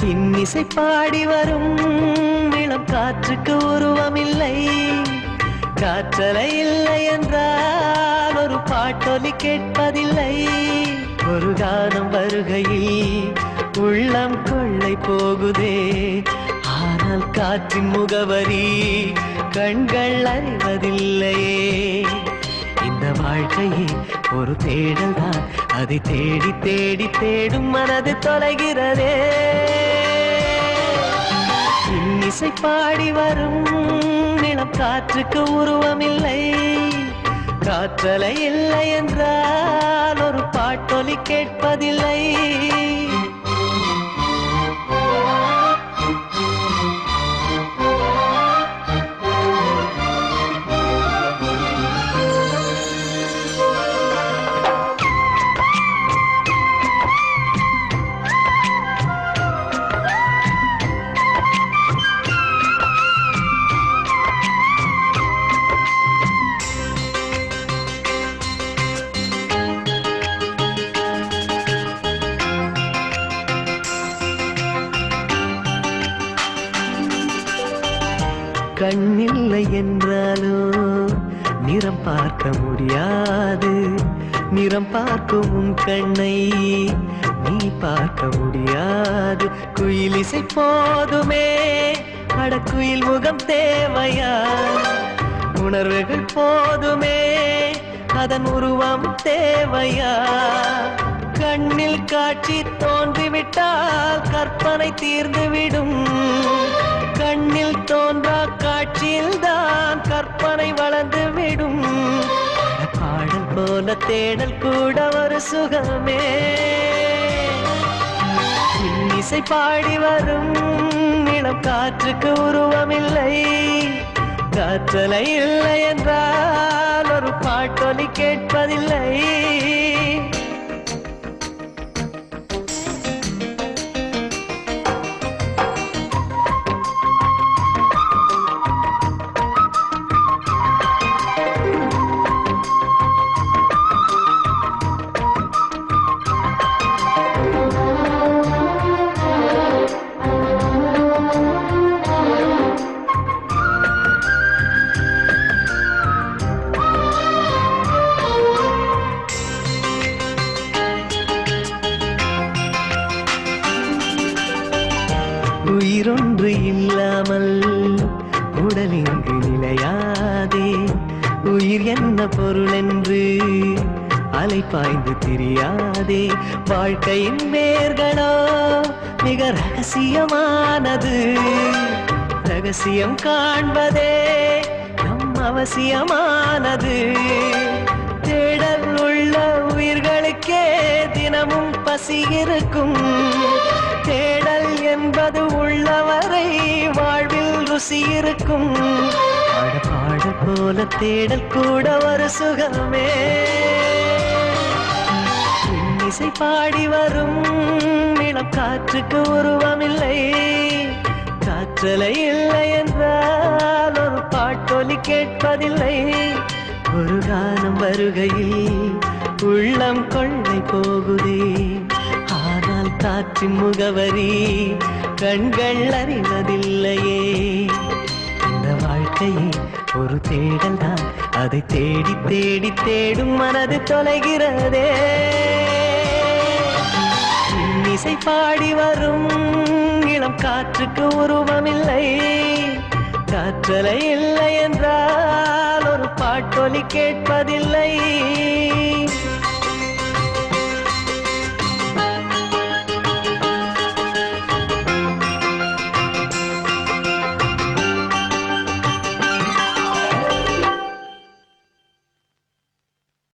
இன்னிசை பாடி வரும் இளம் காற்றுக்கு உருவமில்லை. காற்றலை இல்லை என்றால் ஒரு பாட்டொலி கேட்பதில்லை. ஒரு கானம் வருகையில் உள்ளம் கொள்ளை போகுதே, ஆனால் காற்றின் முகவரி கண்கள் அறிவதில்லையே. இந்த வாழ்க்கையே ஒரு தேடல் தான், அதை தேடி தேடி தேடும் மனது தொலைகிறதே. இன்னிசை பாடி வரும் இளம் காற்றுக்கு உருவமில்லை. காற்றலை இல்லை என்றால் ஒரு பாட்டொலி கேட்பதில்லை. கண்ணில்லை என்றாலோ நிறம் பார்க்க முடியாது. நிறம் பார்க்கும் உன் கண்ணை நீ பார்க்க முடியாது. குயிலிசை போதுமே, அடக்குயில் முகம் தேவையா? உணர்வுகள் போதுமே, அதன் உருவம் தேவையா? கண்ணில் காட்சி தோன்றிவிட்டால் கற்பனை தீர்ந்துவிடும். கண்ணில் தோன்றா காட்சியில் தான் கற்பனை வளர்ந்து விடும். பாடல் போல தேடல் கூட ஒரு சுகமே. இன்னிசை பாடி வரும் இளம் காற்றுக்கு உருவமில்லை. காற்றலை இல்லை என்றால் ஒரு பாட்டொலி கேட்பதில்லை. உயிரொன்று இல்லாமல் உடல் இங்கு நிலையாதே. உயிர் என்ன பொருள் என்று அலைப்பாய்ந்து தெரியாதே. வாழ்க்கையின் வேர்களோ மிக ரகசியமானது. ரகசியம் காண்பதே நம் அவசியமானது. தேடல் உள்ள உயிர்களுக்கே தினமும் பசி இருக்கும். தேடல் என்பது உள்ளவரை வாழ்வில் ருசி இருக்கும். பாட போல தேடல் கூட ஒரு சுகமே. இன்னிசை பாடி வரும் இளம் காற்றுக்கு உருவமில்லை. காற்றலை இல்லை என்றால் ஒரு பாட்டொலி கேட்பதில்லை. ஒரு கானம் வருகையில் உள்ளம் கொள்ளை போகுதே, ஆனால் காற்றின் முகவரி கண்கள் அறிவதில்லையே. இந்த வாழ்க்கையே ஒரு தேடல் தான், அதை தேடி தேடி தேடும் மனது தொலைகிறதே. இன்னிசை பாடி வரும் இளம் காற்றுக்கு உருவமில்லை. காற்றலை இல்லை என்றால் ஒரு பாட்டொலி கேட்பதில்லை.